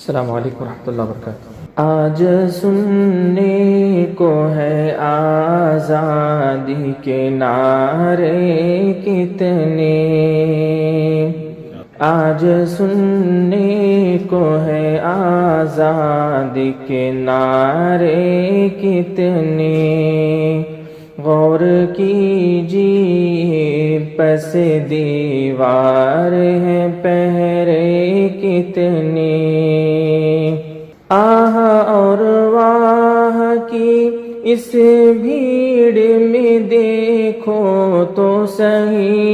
السلام علیکم ورحمۃ اللہ وبرکاتہ۔ آج سننے کو ہے آزادی کے نعرے کتنے، آج سننے کو ہے آزادی کے نعرے کتنے، غور کیجیے پس دیوار ہے پہرے کتنے، آہ اور واہ کی اس بھیڑ میں دیکھو تو صحیح،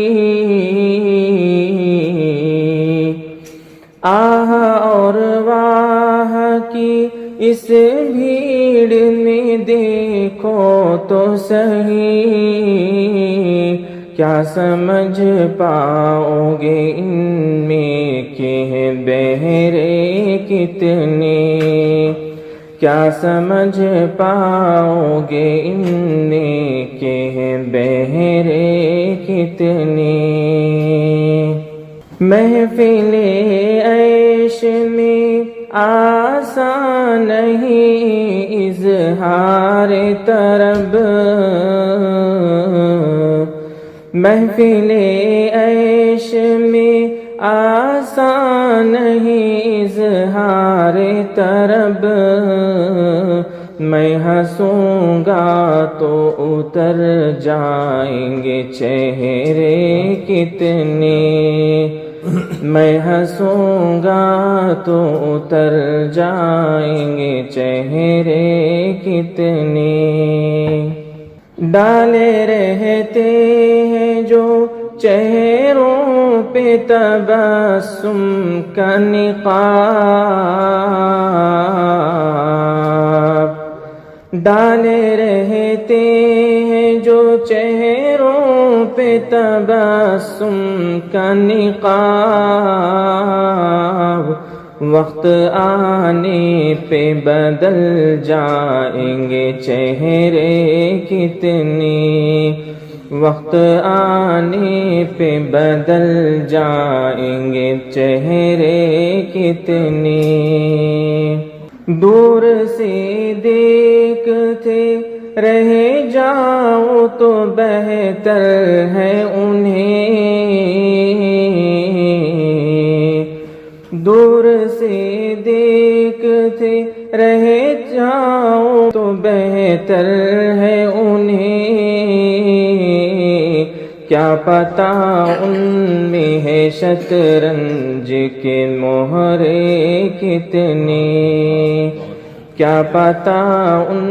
آہ اور واہ کی اس بھیڑ میں دیکھو تو صحیح، کیا سمجھ پاؤ گے ان میں کہ ہیں بہرے کتنے، کیا سمجھ پاؤ گے ان میں کہ ہیں بہرے کتنے، محفل عیش میں آسان نہیں اظہار طرب، محفل عیش میں آسان نہیں اظہار طرب، میں ہنسوں گا تو اتر جائیں گے چہرے کتنے، میں ہنسوں گا تو اتر جائیں گے چہرے کتنے، ڈالے رہتے ہیں جو چہروں پہ تبسم کا نقاب، ڈالے رہتے ہیں جو چہروں پہ تبسم کا نقاب، وقت آنے پہ بدل جائیں گے چہرے کتنے، وقت آنے پہ بدل جائیں گے چہرے کتنے، دور سے دیکھتے رہ جاؤ تو بہتر ہے انہیں، دور سے دیکھتے رہ جاؤ تو بہتر ہے انہیں، کیا پتہ ان میں ہے شطرنج کے مہرے کتنے، کیا پتہ ان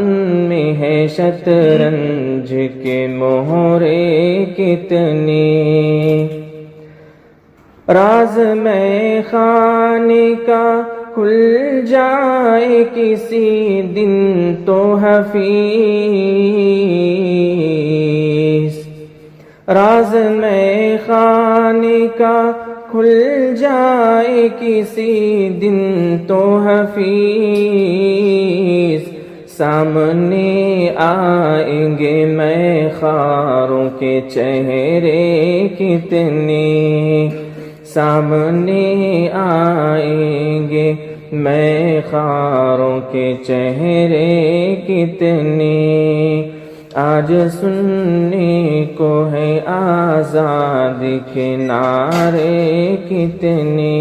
میں ہے شطرنج کے مہرے کتنے، راز میں خانے کا کھل جائے کسی دن تو حفیظ، راز میں خانے کا کھل جائے کسی دن تو حفیظ، سامنے آئیں گے میں خاروں کے چہرے کتنے، سامنے آئیں گے میں خاروں کے چہرے کتنے، آج سننے کو ہے آزادی کے نعرے کتنے۔